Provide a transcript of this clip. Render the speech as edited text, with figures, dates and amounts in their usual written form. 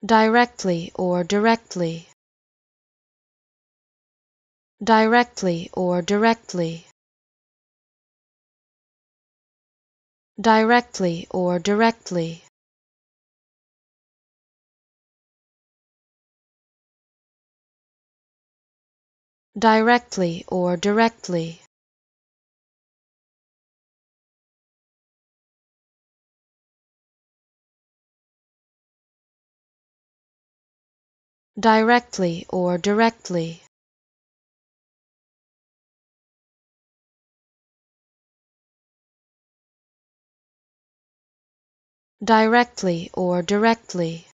directly or directly, directly or directly, directly or directly, directly or directly, directly or directly, directly or directly,